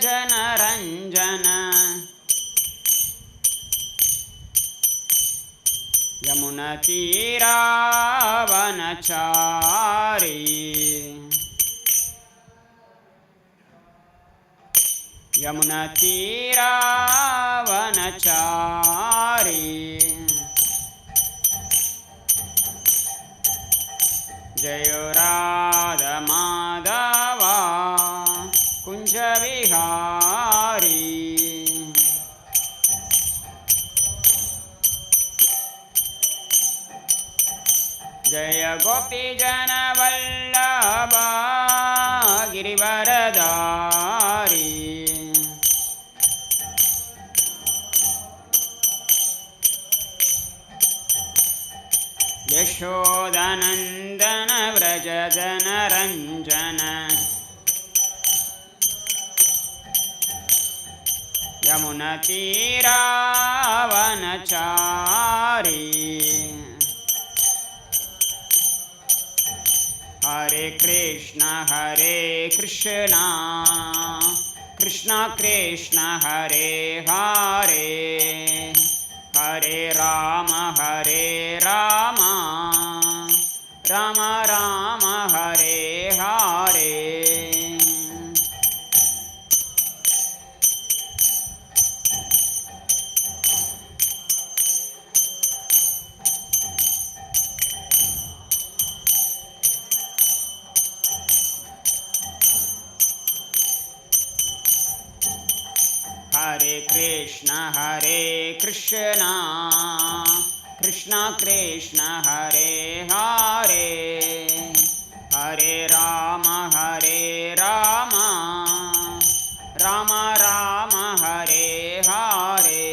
Janaranjana Yamunatiravanachari Yamunatiravanachari Jayo Radha Madhava Kunja Vihari Jaya Gopi Jana Vallabha Girivaradari Yashodanandana Vrajadana Ranjana Yamunatiravanachari Hare Krishna Krishna Krishna Hare Hare Hare Rama Rama Rama Hare Hare Hare Krishna Krishna Krishna Hare Hare Hare Rama Rama Rama Hare Hare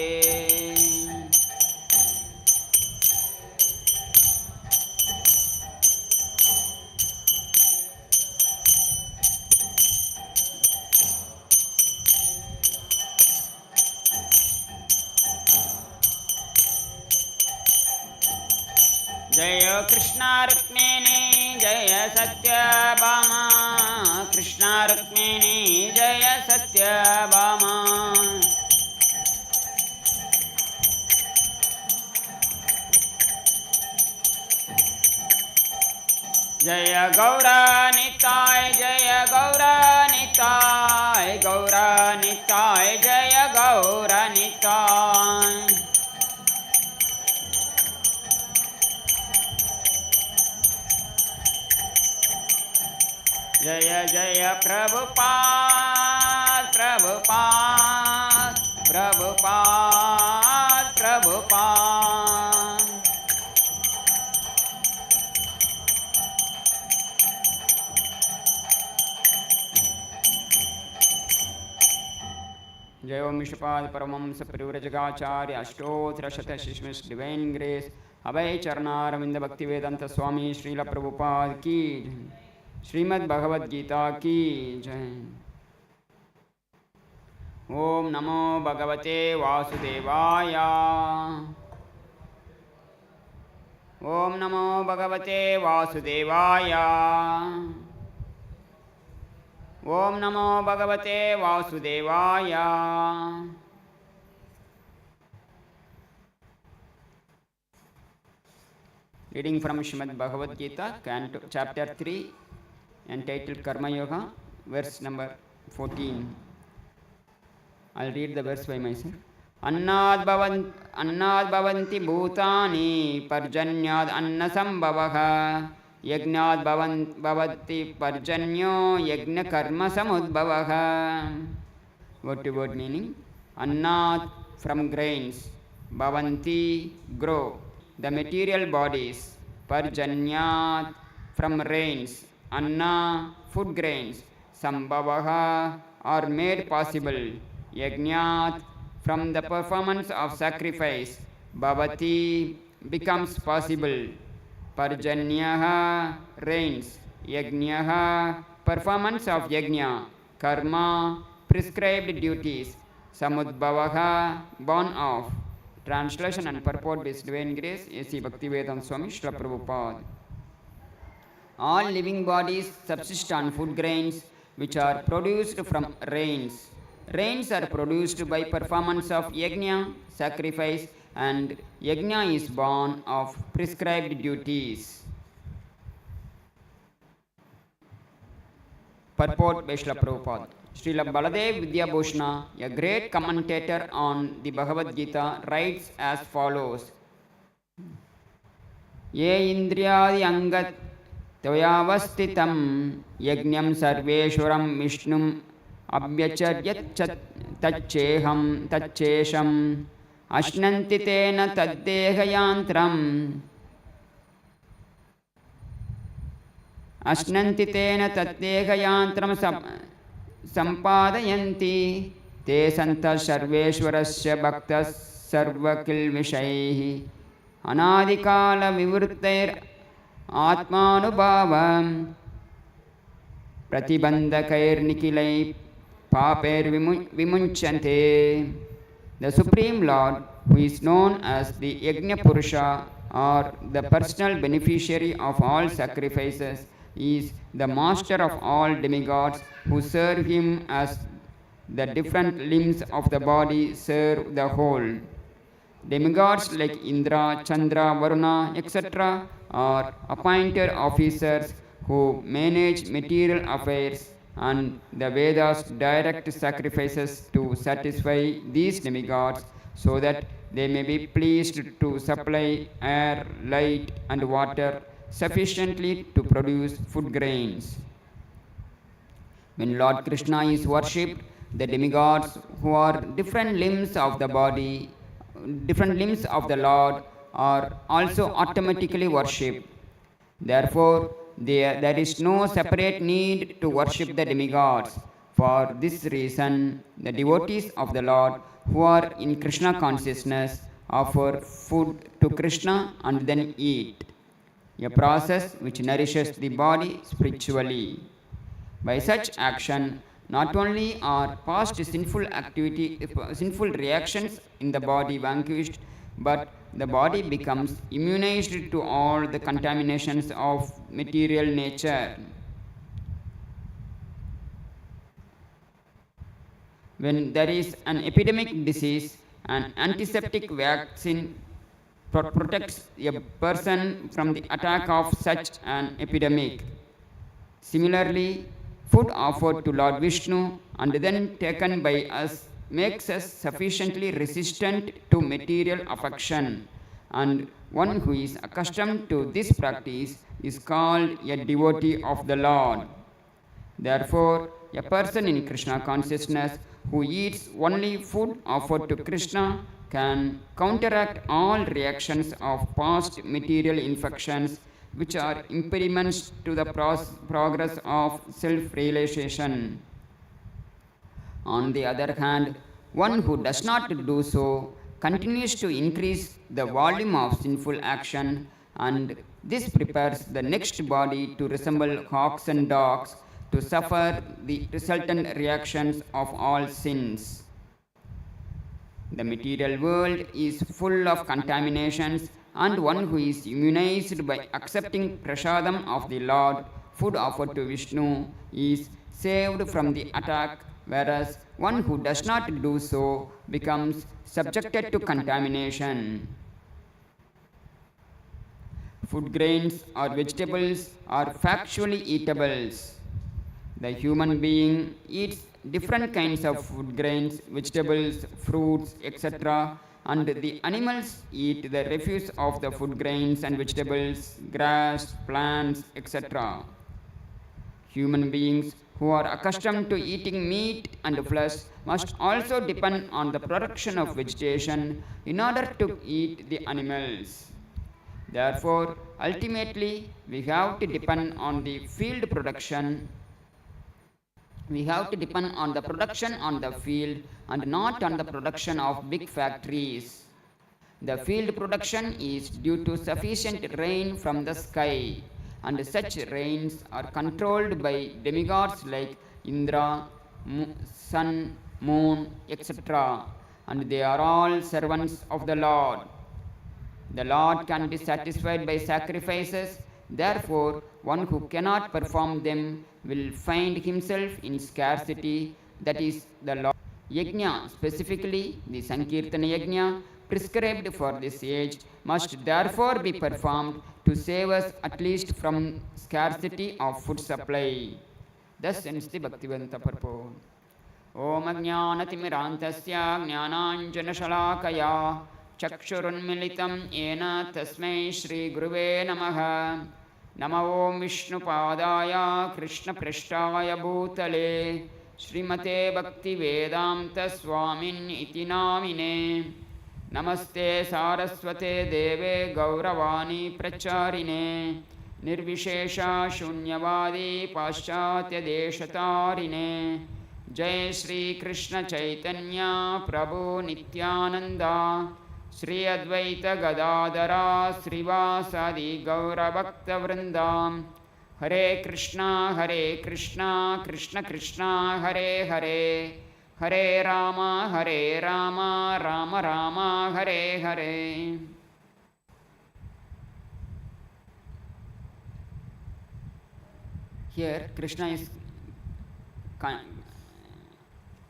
Jaya Krishna Rukmini Jaya Satyabhama Krishna Rukmini Jaya Satyabhama Jaya Gaura Nitai Jaya Gaura Nitai Gaura Nitai Jaya Gaura Nitai Jaya Jaya Prabhupada Prabhupada Prabhupada Prabhupada Jaya Om Vishnupada Paramamsa Parivrajagacharya Ashtotra Shata Shishmish Divine Grace Abhay Charnaravinda Bhaktivedanta Swami Srila Prabhupada Ki Srimad-Bhagavad-Gita Ki Jai Om Namo Bhagavate Vasudevaya Om Namo Bhagavate Vasudevaya Om Namo Bhagavate Vasudevaya Reading from Srimad-Bhagavad-Gita, Chapter 3, entitled Karma Yoga, verse number 14. I'll read the verse by myself. Annad bhavanti bhutani parjanyad anna sambhavaha yajnad bhavati parjanyo yajna karma samudbhavaha. Word to word meaning. Annad from grains, bhavanti grow, the material bodies, parjanyat from rains, anna food grains, sambhavaha are made possible, yajnat from the performance of sacrifice, bhavati becomes possible, parjanyaha rains, yajnaha performance of yajna, karma prescribed duties, samudbhavaha born of. Translation and purport with divine grace, A.C. Bhaktivedanta Swami Srila Prabhupada. All living bodies subsist on food grains which are produced from rains. Rains are produced by performance of yajna, sacrifice, and yajna is born of prescribed duties. Purport by Srila Prabhupada. Srila Baladev Vidyabhushana, a great commentator on the Bhagavad Gita, writes as follows. Ye indriyadi angat tvayavastitam yajnam sarveshwaram vishnum abhyacharyat tachesham ashnanti tena taddehayantram ashnanti tena taddehayantram sampadayanti te santa sarveshwarasya bhaktas sarvakilvishaihi anadikala vivruttair atmanubhavam pratibandhakair nikilai papair vimunchante. The Supreme Lord, who is known as the Yajna Purusha or the personal beneficiary of all sacrifices, is the master of all demigods who serve him as the different limbs of the body serve the whole. Demigods like Indra, Chandra, Varuna, etc. are appointed officers who manage material affairs, and the Vedas direct sacrifices to satisfy these demigods so that they may be pleased to supply air, light, and water sufficiently to produce food grains. When Lord Krishna is worshipped, the demigods, who are different limbs of the body, different limbs of the Lord, are also automatically worshipped. Therefore, there is no separate need to worship the demigods. For this reason, the devotees of the Lord who are in Krishna consciousness offer food to Krishna and then eat, a process which nourishes the body spiritually. By such action, not only are past sinful reactions in the body vanquished, but the body becomes immunized to all the contaminations of material nature. When there is an epidemic disease, an antiseptic vaccine protects a person from the attack of such an epidemic. Similarly, food offered to Lord Vishnu and then taken by us makes us sufficiently resistant to material affection, and one who is accustomed to this practice is called a devotee of the Lord. Therefore, a person in Krishna consciousness who eats only food offered to Krishna can counteract all reactions of past material infections which are impediments to the progress of self-realization. On the other hand, one who does not do so continues to increase the volume of sinful action, and this prepares the next body to resemble hawks and dogs to suffer the resultant reactions of all sins. The material world is full of contaminations, and one who is immunized by accepting prasadam of the Lord, food offered to Vishnu, is saved from the attack, whereas one who does not do so becomes subjected to contamination. Food grains or vegetables are factually eatables. The human being eats different kinds of food grains, vegetables, fruits, etc., and the animals eat the refuse of the food grains and vegetables, grass, plants, etc. Human beings who are accustomed to eating meat and flesh must also depend on the production of vegetation in order to eat the animals. Therefore, ultimately, we have to depend on the field production. We have to depend on the production on the field and not on the production of big factories. The field production is due to sufficient rain from the sky, and such rains are controlled by demigods like Indra, sun, moon, etc., and they are all servants of the Lord. The Lord can be satisfied by sacrifices. Therefore, one who cannot perform them will find himself in scarcity, that is, the Lord. Yajna, specifically the Sankirtana Yajna, prescribed for this age, must therefore be performed to save us at least from scarcity of food supply. Thus ends the Bhaktivedanta purport. Om Ajnanatimirantasya Jnananjanashalakaya Chakshurunmilitam Yena Tasmai Shri Guruve Namaha. Namo Om Vishnupadaya Krishna Prishtaya Bhutale Srimate Bhakti Vedanta Swamin Iti Namine. Namaste Saraswate Deve Gauravani Pracharine Nirvishesha Shunyavadi Paschatya Deshatarine. Jai Shri Krishna Chaitanya Prabhu Nityananda Shri Advaita Gadadara Srivasadi Gaura Bhakta Vrindam. Hare Krishna Krishna Krishna Hare Hare Hare Rama Rama Rama Hare Hare. Here Krishna is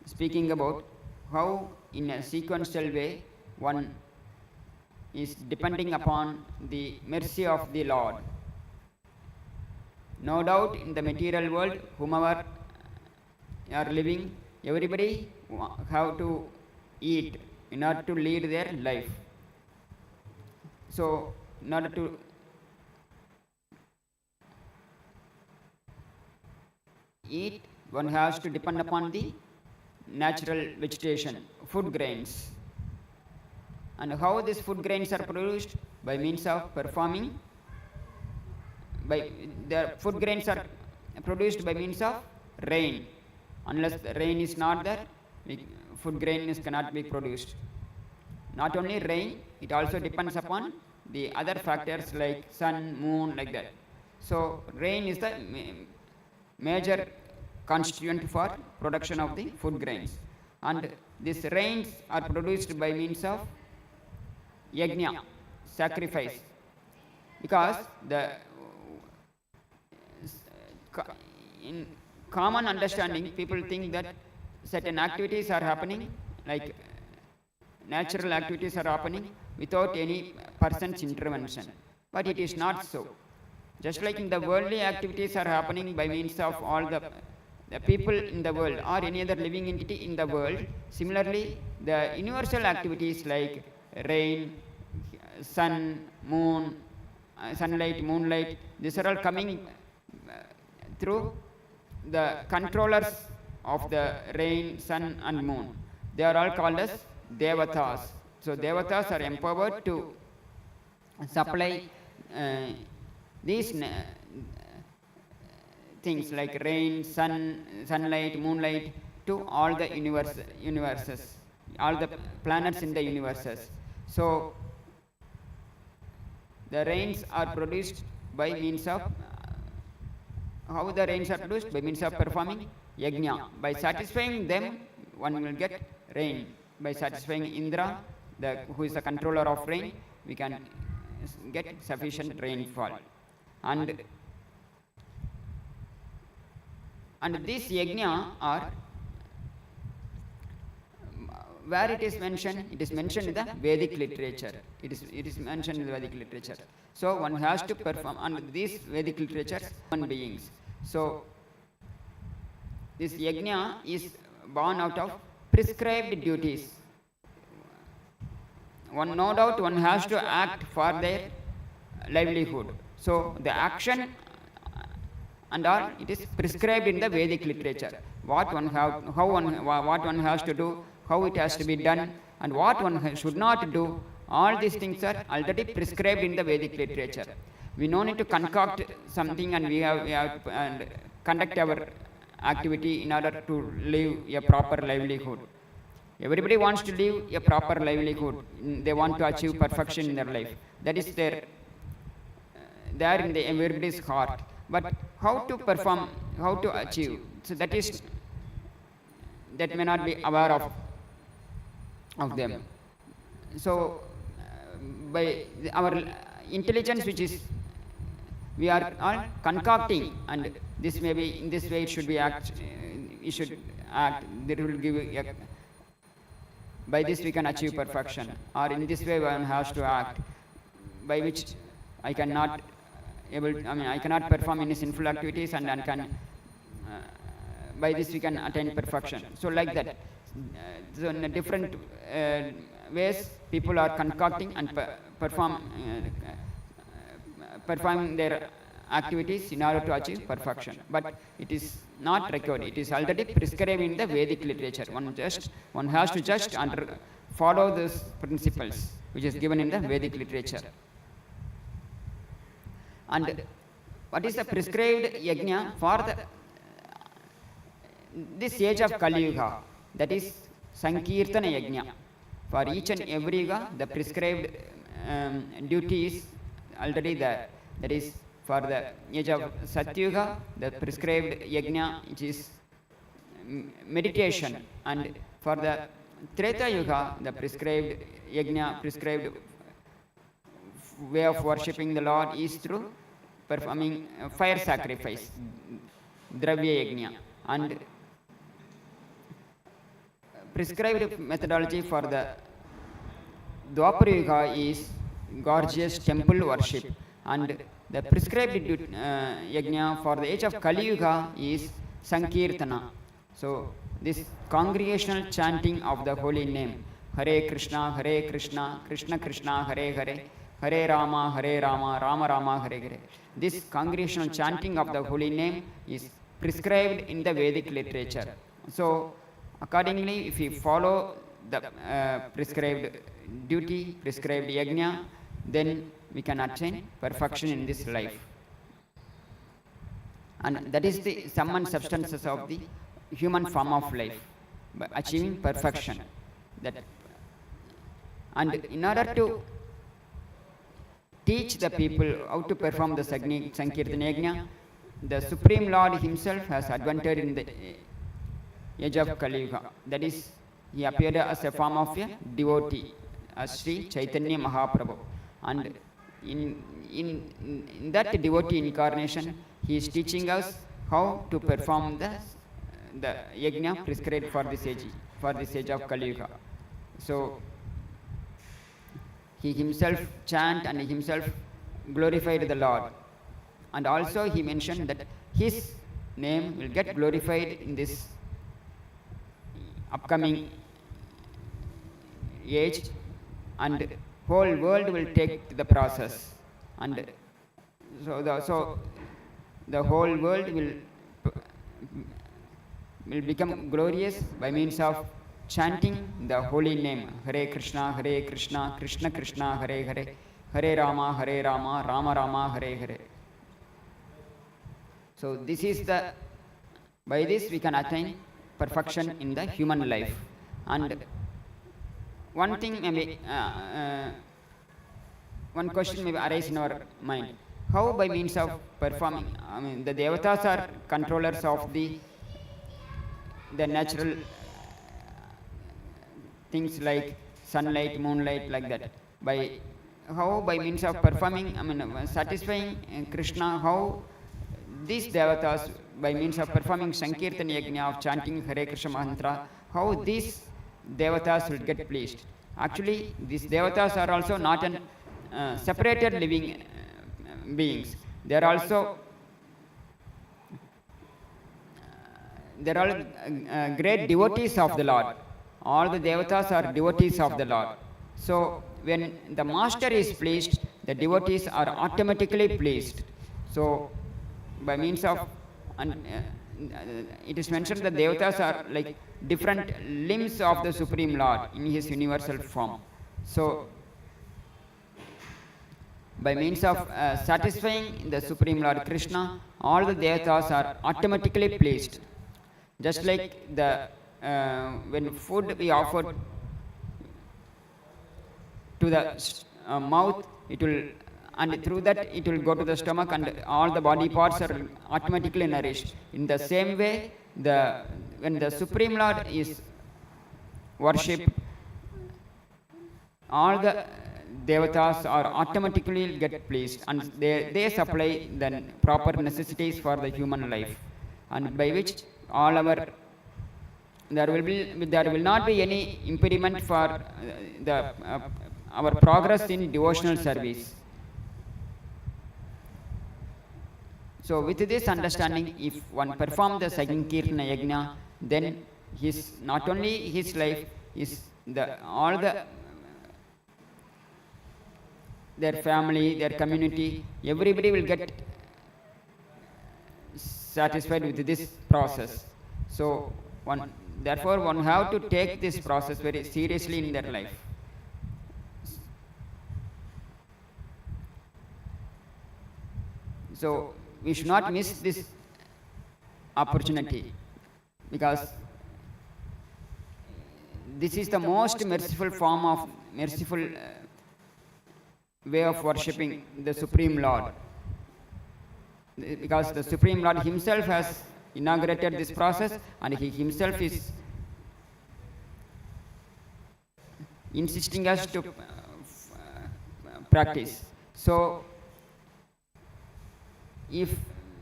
speaking about how in a sequential way one is depending upon the mercy of the Lord. No doubt in the material world, whomever are living, everybody have to eat in order to lead their life. So, in order to eat, one has to depend upon the natural vegetation, food grains. And how these food grains are produced? By means of performing. The food grains are produced by means of rain. Unless the rain is not there, food grains cannot be produced. Not only rain, it also depends upon the other factors like sun, moon, like that. So rain is the major constituent for production of the food grains. And these rains are produced by means of yajna, sacrifice. Because in common understanding, people think that certain activities are happening, like natural activities are happening without any person's intervention. But it is not so. Just like in the worldly activities are happening by means of all the people in the world or any other living entity in the world, similarly the universal activities like rain, sun, moon, sunlight, moonlight, these are all coming through the controllers of the rain, sun and moon. They are all called as devatas. So devatas are empowered to supply these things like rain, sunlight, moonlight to all the universes, all the planets in the universes. So the rains are produced by means of how the rains are produced? By means of performing yajna. By satisfying them, one will get rain. By satisfying Indra, who is the controller of rain, we can get sufficient rainfall. And these yajna are, where it is mentioned in the Vedic literature. It is mentioned in the Vedic literature. So one has to perform under these Vedic literatures, human beings. So this yajna is born out of prescribed duties. No doubt one has to act for their livelihood. So the action and all, it is prescribed in the Vedic literature. What one has to do, how it has to be done, and what one should not do. All these things are already prescribed in the Vedic literature. We no need to concoct something, and we have to conduct our activity in order to live a proper livelihood. Everybody wants to live a proper livelihood. They want to achieve perfection in their life. That is there in everybody's heart. But how to perform, how to achieve? So that may not be aware of them. So by our intelligence, which is we are all concocting, and this may be in this way it should be act. You should act. That will give by this we can achieve perfection, or in this way one has to act, by which I cannot I cannot perform any sinful activities, and by this we can attain perfection. So like that, so in different ways people are concocting and performing their activities in order to achieve perfection. But it is not required. It is already prescribed in the Vedic literature. One has to just follow those principles which is given in the Vedic literature. And what is the prescribed yajna for this age of Kali Yuga? That is Sankirtana yajna. For each and every yuga, the prescribed duty is already there. That is, for the age of Satyuga, the prescribed yajna, which is meditation. And for the Treta Yuga, the prescribed yajna, prescribed way of worshipping the Lord is through performing fire sacrifice, Dravya yajna. And prescribed methodology for the Dwapara Yuga is gorgeous temple worship, and the prescribed yajna for the age of Kali Yuga is Sankirtana. So this congregational chanting of the holy name, Hare Krishna, Krishna Krishna, Hare Hare, Hare Rama, Rama Rama, Hare Hare. This congregational chanting of the holy name is prescribed in the Vedic literature. So accordingly, if we follow the prescribed duty, prescribed yajna, then we can attain perfection in this life. And that is the sum and substances of the human form of life, by achieving perfection. And in order to teach the people how to perform the Sankirtana yajna, the Supreme Lord himself has advented in the age of Kali Yuga. That is, he appeared as a form of a devotee, as Sri Chaitanya Mahaprabhu. And in that devotee incarnation, he is teaching us how to perform the yajna prescribed for this age of Kali Yuga. So he himself chant and he himself glorified the Lord. And also he mentioned that his name will get glorified in this upcoming age, and whole world will take the process, and so the whole world will become glorious by means of chanting the holy name, Hare Krishna, Krishna Krishna, Hare Hare, Hare Rama, Rama Rama, Hare Hare. So this is by this we can attain perfection in the human life. And one thing maybe, one question may arise in our mind: how by means of performing, the devatas are controllers of the natural things like sunlight, moonlight, like that. How by means of performing, satisfying Krishna, how these devatas, by means of performing Sankirtana yajna of chanting Hare Krishna mantra, how these devatas will get pleased. Actually, these devatas are also not separated living beings. They are also great devotees of the Lord. All the devatas are devotees of the Lord. So when the master is pleased, the devotees are automatically pleased. So by means of, it is mentioned that devatas are like different limbs of the Supreme Lord in his universal form. So by means of satisfying the Supreme Lord Krishna, all the devatas are automatically pleased. Just like when food we offer to the mouth, it will, and through that it will go to the stomach, and all the body parts are automatically nourished. In the same way, when the Supreme Lord is worshipped, all the devatas are automatically get pleased, and they supply the proper necessities for the human life, and by which all our there will not be any impediment for the our progress in devotional service. So with this understanding, if one performs the Sankirtana Yajna, then his not only his life is all their family, their community, everybody will get satisfied with this process. So therefore one have to take this process very seriously in their life. So we should not miss this opportunity, because this is the most merciful form of way of worshipping the Supreme Lord, because the Supreme Lord himself has inaugurated this process, and he himself is insisting us to practice. So if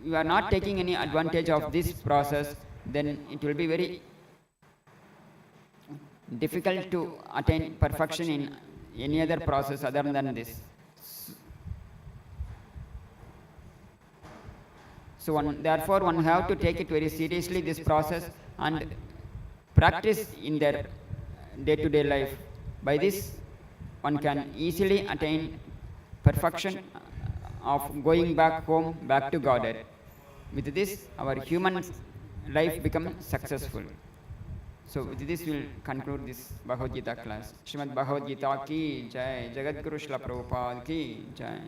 you are not taking any advantage of this process, then it will be very difficult to attain perfection in any other process other than this. So therefore one have to take it very seriously, this process, and practice in their day-to-day life. By this one can easily attain perfection of going back home, back to Godhead. With this our human life becomes successful. So with this we'll conclude this Bhagavad Gita class. Srimad-Bhagavad-Gita ki jai, Jagadguru Srila Prabhupada ki jai.